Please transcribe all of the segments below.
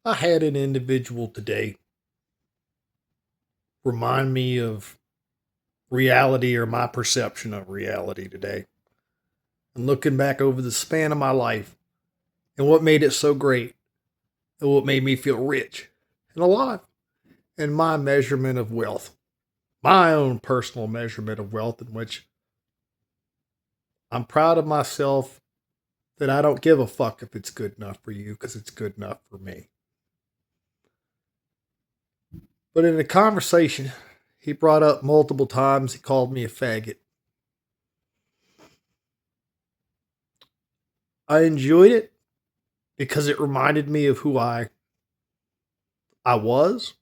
I had an individual today remind me of reality or my perception of reality today. And looking back over the span of my life and what made it so great and what made me feel rich and alive and my measurement of wealth, my own personal measurement of wealth, in which I'm proud of myself that I don't give a fuck if it's good enough for you because it's good enough for me. But in the conversation, he brought up multiple times, he called me a faggot. I enjoyed it because it reminded me of who I was,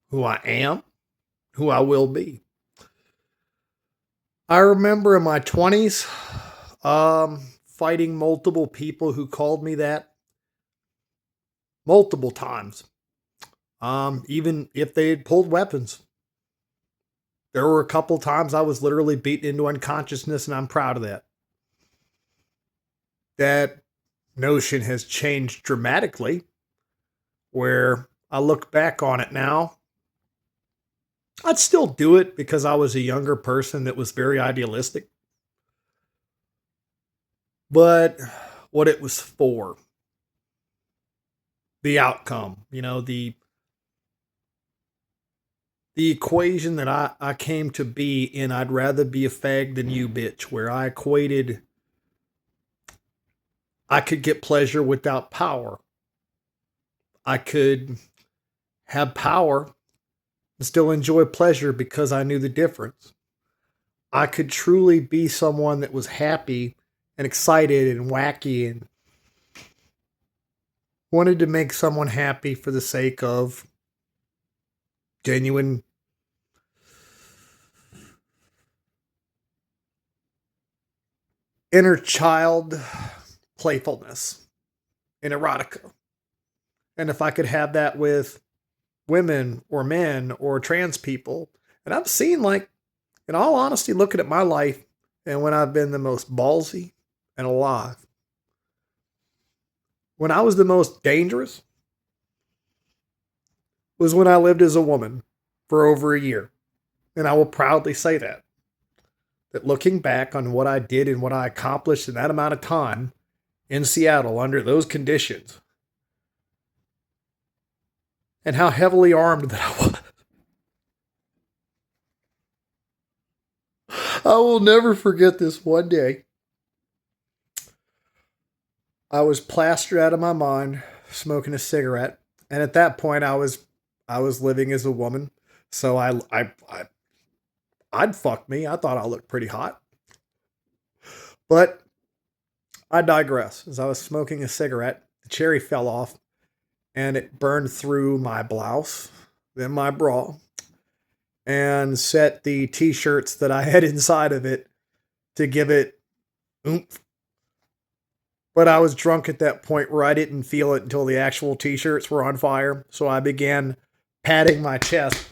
who I am, who I will be. I remember in my 20s fighting multiple people who called me that multiple times. Even if they had pulled weapons. There were a couple times I was literally beaten into unconsciousness, and I'm proud of that. That notion has changed dramatically, where I look back on it now. I'd still do it because I was a younger person that was very idealistic. But what it was for, the outcome, the equation that I came to be in, I'd rather be a fag than you, bitch, where I equated I could get pleasure without power. I could have power and still enjoy pleasure because I knew the difference. I could truly be someone that was happy and excited and wacky and wanted to make someone happy for the sake of genuine inner child playfulness and erotica. And if I could have that with women or men or trans people, and I've seen, like, in all honesty, looking at my life and when I've been the most ballsy and alive, when I was the most dangerous was when I lived as a woman for over a year. And I will proudly say that. That looking back on what I did and what I accomplished in that amount of time in Seattle under those conditions, and how heavily armed that I was, I will never forget this one day. I was plastered out of my mind, smoking a cigarette, and at that point, I was living as a woman, so I'd fuck me. I thought I looked pretty hot, but I digress. As I was smoking a cigarette, the cherry fell off, and it burned through my blouse, then my bra, and set the t-shirts that I had inside of it to give it oomph. But I was drunk at that point where I didn't feel it until the actual t-shirts were on fire. So I began patting my chest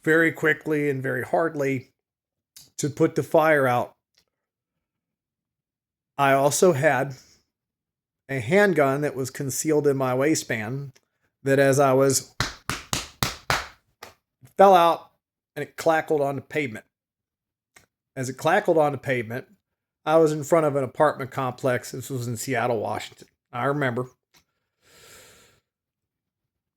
very quickly and very hardly to put the fire out. I also had a handgun that was concealed in my waistband that as I was fell out and it clackled on the pavement. As it clackled on the pavement, I was in front of an apartment complex. This was in Seattle, Washington. I remember.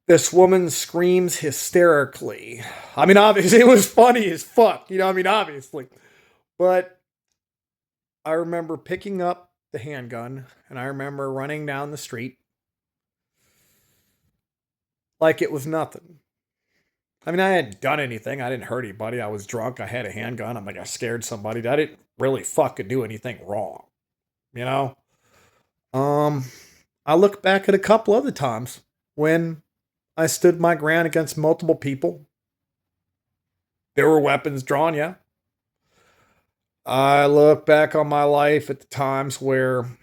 This woman screams hysterically. I mean, obviously, it was funny as fuck. Obviously. But I remember picking up the handgun and I remember running down the street like it was nothing. I mean, I hadn't done anything. I didn't hurt anybody. I was drunk. I had a handgun. I'm like, I scared somebody. I didn't really fucking do anything wrong. You know? Um, I look back at a couple other times when I stood my ground against multiple people. There were weapons drawn, yeah. I look back on my life at the times where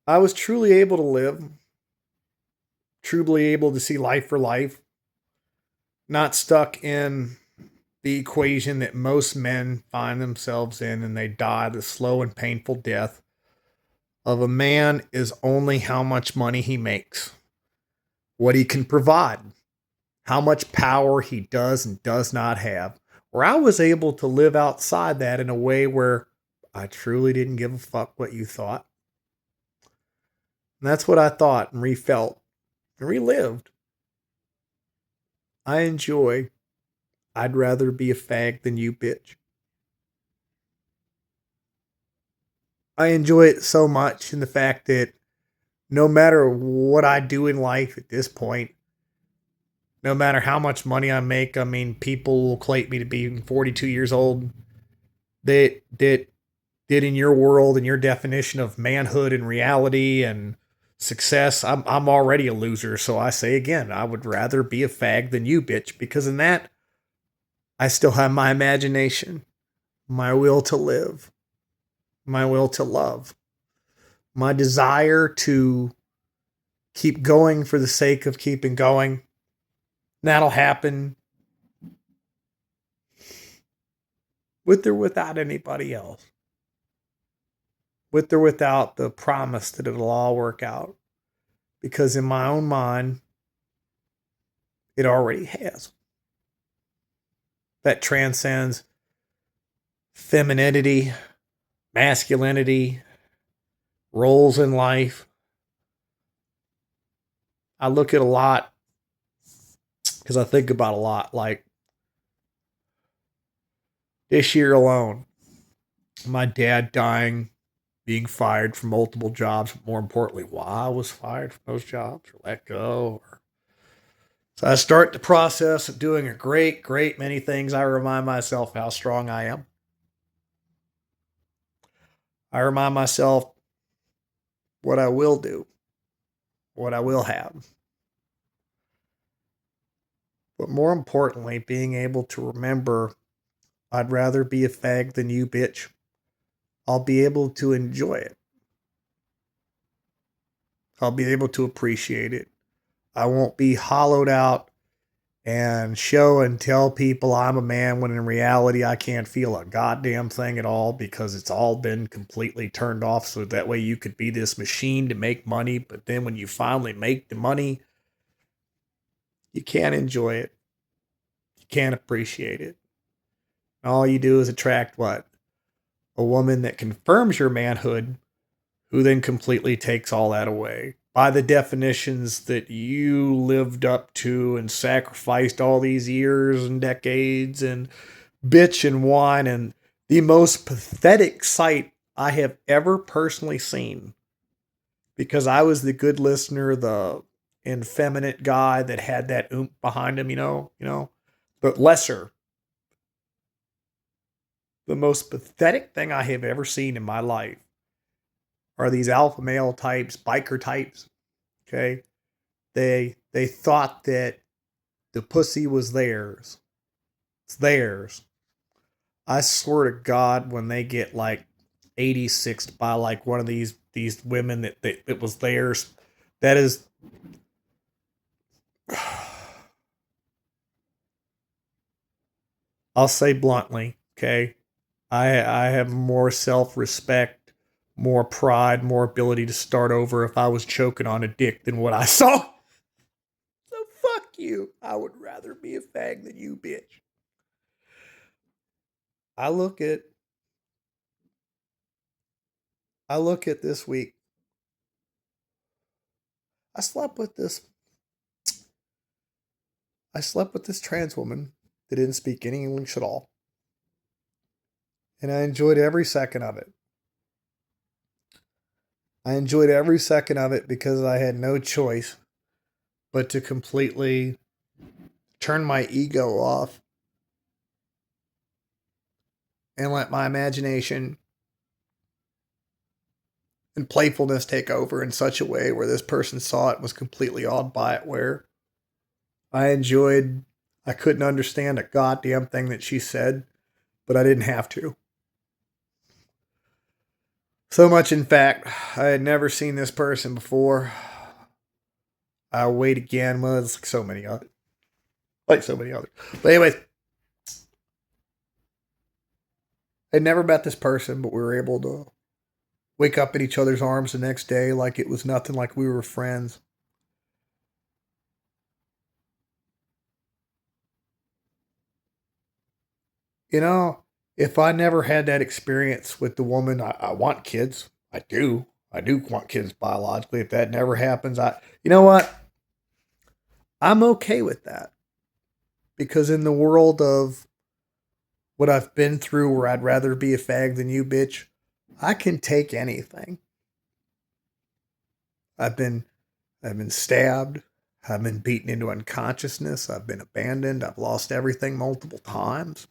I was truly able to live, truly able to see life for life, not stuck in the equation that most men find themselves in and they die the slow and painful death of a man is only how much money he makes, what he can provide, how much power he does and does not have. Where I was able to live outside that in a way where I truly didn't give a fuck what you thought. And that's what I thought and refelt and relived. I enjoy. I'd rather be a fag than you, bitch. I enjoy it so much in the fact that no matter what I do in life at this point, no matter how much money I make, I mean, people will equate me to being 42 years old. That in your world and your definition of manhood and reality and success, I'm already a loser. So I say again, I would rather be a fag than you, bitch, because in that I still have my imagination, my will to live, my will to love, my desire to keep going for the sake of keeping going. That'll happen with or without anybody else, with or without the promise that it'll all work out. Because in my own mind, it already has. That transcends femininity, masculinity, roles in life. I look at a lot because I think about a lot. Like this year alone, my dad dying, being fired from multiple jobs, but more importantly, why I was fired from those jobs or let go. So I start the process of doing a great many things. I remind myself how strong I am. I remind myself what I will do, what I will have. But more importantly, being able to remember I'd rather be a fag than you, bitch. I'll be able to enjoy it. I'll be able to appreciate it. I won't be hollowed out and show and tell people I'm a man when in reality I can't feel a goddamn thing at all because it's all been completely turned off so that way you could be this machine to make money. But then when you finally make the money, you can't enjoy it. You can't appreciate it. All you do is attract what? A woman that confirms your manhood, who then completely takes all that away by the definitions that you lived up to and sacrificed all these years and decades and bitch and whine. And the most pathetic sight I have ever personally seen, because I was the good listener, the effeminate guy that had that oomph behind him, but lesser. The most pathetic thing I have ever seen in my life are these alpha male types, biker types. Okay. They thought that the pussy was theirs. It's theirs. I swear to God, when they get like 86'd by like one of these women that was theirs, that is I'll say bluntly, okay? I have more self-respect, more pride, more ability to start over if I was choking on a dick than what I saw. So fuck you. I would rather be a fag than you, bitch. I look at this week. I slept with this trans woman that didn't speak any English at all. And I enjoyed every second of it. I enjoyed every second of it because I had no choice but to completely turn my ego off and let my imagination and playfulness take over in such a way where this person saw it, was completely awed by it, where I couldn't understand a goddamn thing that she said, but I didn't have to. So much, in fact, I had never seen this person before. I'll wait again. Well, it's like so many others. But anyways, I'd never met this person, but we were able to wake up in each other's arms the next day like it was nothing, like we were friends. You know, if I never had that experience with the woman, I want kids. I do. I do want kids biologically. If that never happens, you know what? I'm okay with that because in the world of what I've been through, where I'd rather be a fag than you, bitch, I can take anything. I've been, I've been stabbed. I've been beaten into unconsciousness. I've been abandoned. I've lost everything multiple times.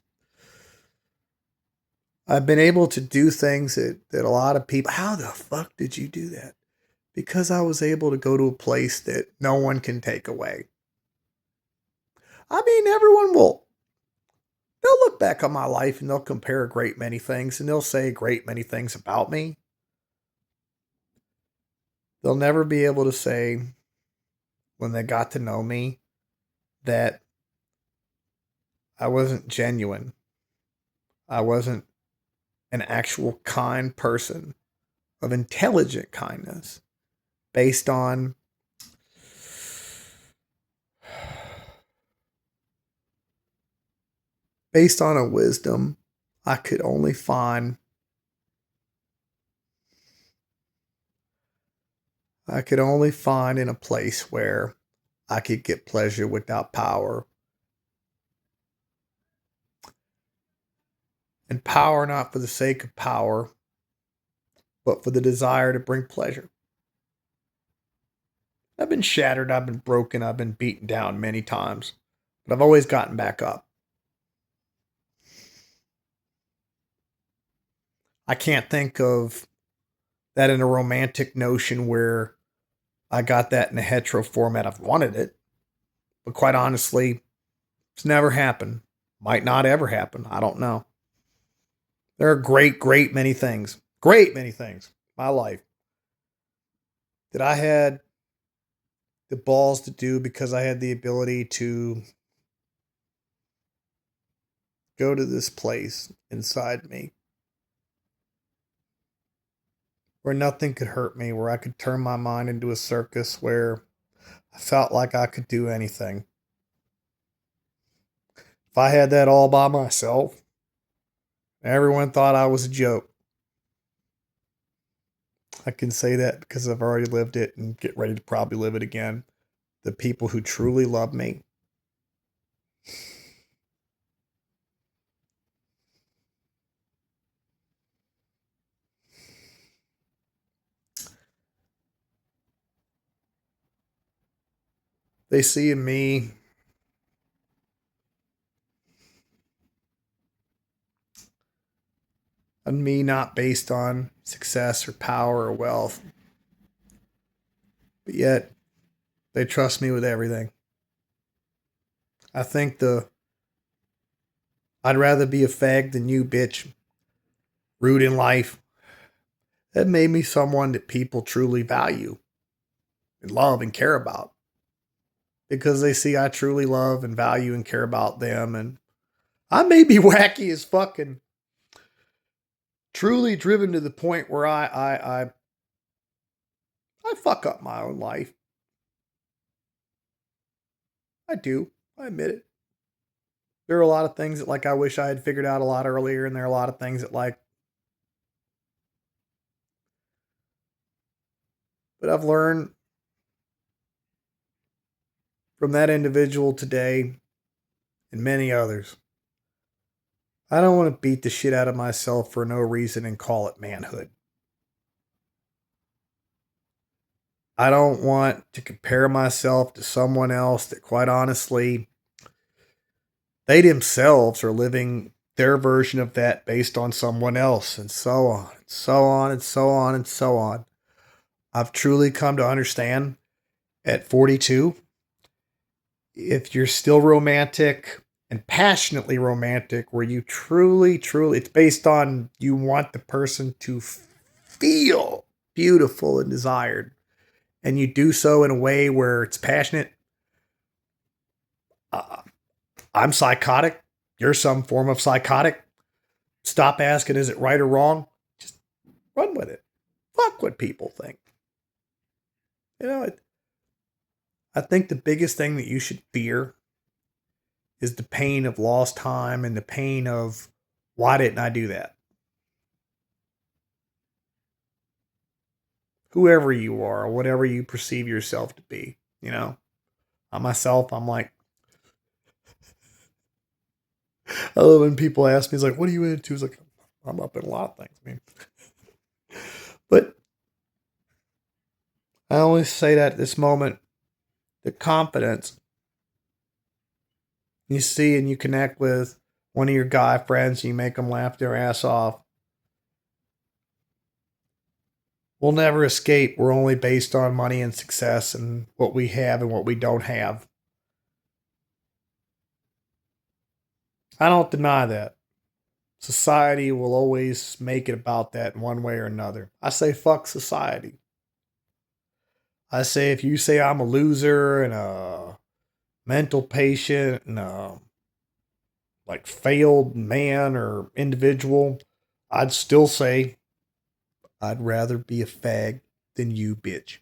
I've been able to do things that a lot of people, how the fuck did you do that? Because I was able to go to a place that no one can take away. I mean, everyone will, they'll look back on my life and they'll compare a great many things and they'll say a great many things about me. They'll never be able to say, when they got to know me, that I wasn't genuine. I wasn't an actual kind person of intelligent kindness based on a wisdom I could only find in a place where I could get pleasure without power. And power not for the sake of power, but for the desire to bring pleasure. I've been shattered, I've been broken, I've been beaten down many times, but I've always gotten back up. I can't think of that in a romantic notion where I got that in a hetero format. I've wanted it, but quite honestly, it's never happened. Might not ever happen. I don't know. There are great many things, in my life that I had the balls to do because I had the ability to go to this place inside me where nothing could hurt me, where I could turn my mind into a circus, where I felt like I could do anything. If I had that all by myself, everyone thought I was a joke. I can say that because I've already lived it and get ready to probably live it again. The people who truly love me, they see in me not based on success or power or wealth, but yet they trust me with everything. I think I'd rather be a fag than you, bitch. Rude in life. That made me someone that people truly value and love and care about because they see I truly love and value and care about them. And I may be wacky as fucking truly driven to the point where I fuck up my own life. I do. I admit it. There are a lot of things that like I wish I had figured out a lot earlier, and there are a lot of things that like, but I've learned from that individual today and many others. I don't want to beat the shit out of myself for no reason and call it manhood. I don't want to compare myself to someone else that, quite honestly, they themselves are living their version of that based on someone else, and so on, and so on, and so on, and so on. I've truly come to understand at 42, if you're still romantic and passionately romantic, where you truly, it's based on you want the person to feel beautiful and desired, and you do so in a way where it's passionate. Uh, I'm psychotic. You're some form of psychotic. Stop asking, is it right or wrong? Just run with it. Fuck what people think. You know, I think the biggest thing that you should fear is the pain of lost time and the pain of why didn't I do that? Whoever you are, or whatever you perceive yourself to be, you know. Myself, I'm like, I love when people ask me, it's like, what are you into? It's like, I'm up in a lot of things, man. But I always say that at this moment, the confidence you see and you connect with one of your guy friends, you make them laugh their ass off. We'll never escape. We're only based on money and success and what we have and what we don't have. I don't deny that. Society will always make it about that in one way or another. I say fuck society. I say if you say I'm a loser and a mental patient and a like failed man or individual, I'd still say I'd rather be a fag than you, bitch.